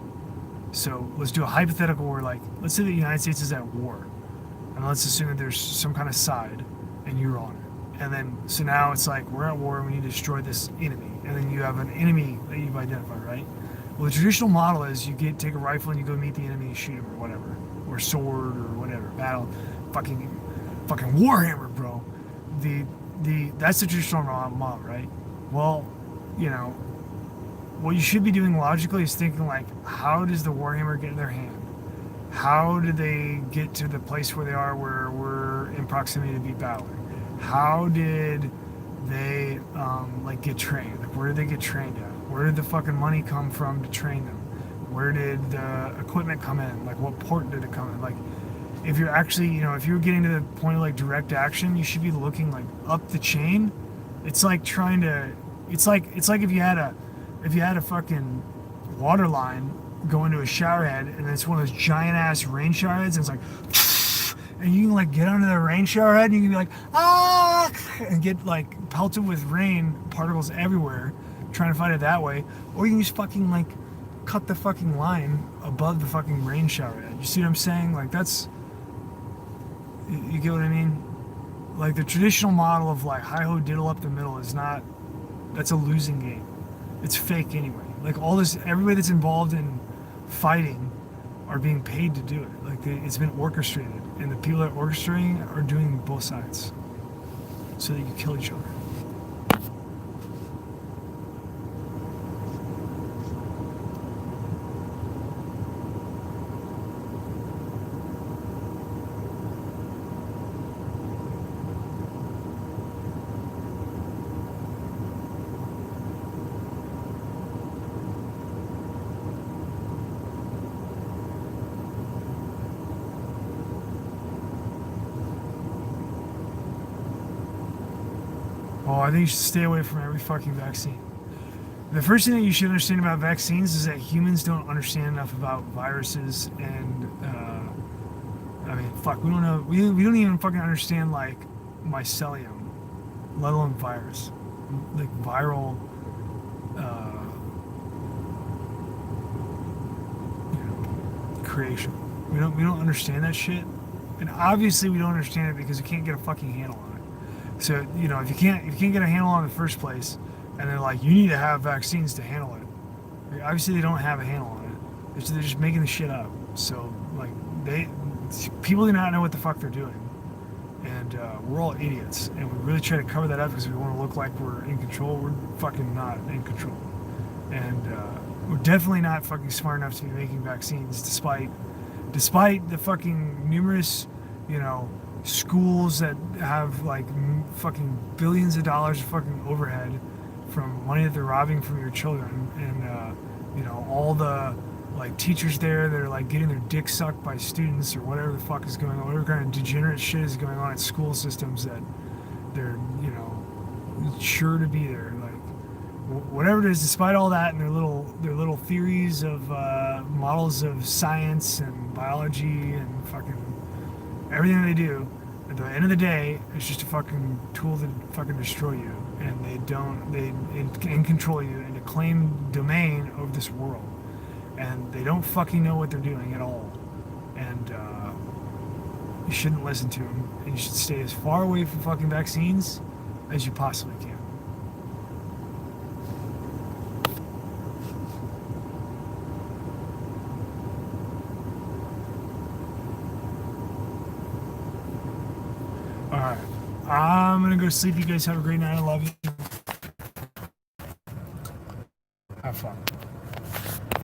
So let's do a hypothetical where, like, let's say the United States is at war, and let's assume that there's some kind of side, and you're on it. And then, so now it's like, we're at war, and we need to destroy this enemy. And then you have an enemy that you've identified, right? Well, the traditional model is you take a rifle and you go meet the enemy and shoot him, or whatever. Or sword, or whatever. Battle. Fucking Warhammer, bro. That's the traditional model, right? Well, what you should be doing logically is thinking, like, how does the Warhammer get in their hand? How do they get to the place where they are, where we're in proximity to be battling? How did they get trained? Like, where did they get trained at? Where did the fucking money come from to train them? Where did the equipment come in? Like, what port did it come in? Like, if you're actually, if you're getting to the point of, like, direct action, you should be looking, like, up the chain. It's like trying to, it's like if you had a fucking water line going to a shower head, and it's one of those giant ass rain shower heads, and it's like, and you can, like, get under the rain shower head, and you can be like, ah, and get, like, pelted with rain particles everywhere, trying to fight it that way. Or you can just fucking, like, cut the fucking line above the fucking rain shower head. You see what I'm saying? Like, you get what I mean? Like, the traditional model of, like, hi-ho diddle up the middle is not, that's a losing game. It's fake anyway. Like, everybody that's involved in fighting are being paid to do it. Like, it's been orchestrated, and the people that are orchestrating are doing both sides so that you kill each other. Oh, I think you should stay away from every fucking vaccine. The first thing that you should understand about vaccines is that humans don't understand enough about viruses, and we don't know. We don't even fucking understand, like, mycelium, let alone virus, like viral, creation. We don't understand that shit, and obviously we don't understand it because we can't get a fucking handle on it. So, if you can't get a handle on it in the first place, and they're like, you need to have vaccines to handle it. Obviously, they don't have a handle on it. They're just making the shit up. So, like, people do not know what the fuck they're doing, and we're all idiots. And we really try to cover that up because we want to look like we're in control. We're fucking not in control, and we're definitely not fucking smart enough to be making vaccines, despite the fucking numerous, schools that have, like, fucking billions of dollars of fucking overhead from money that they're robbing from your children, and all the, like, teachers there that are, like, getting their dick sucked by students, or whatever the fuck is going on, whatever kind of degenerate shit is going on in school systems that they're sure to be there, like, whatever it is. Despite all that and their little theories of models of science and biology and fucking everything they do, at the end of the day, it's just a fucking tool to fucking destroy you, and they control you and to claim domain over this world, and they don't fucking know what they're doing at all, and you shouldn't listen to them, and you should stay as far away from fucking vaccines as you possibly can. All right, I'm gonna go to sleep. You guys have a great night. I love you. Have fun.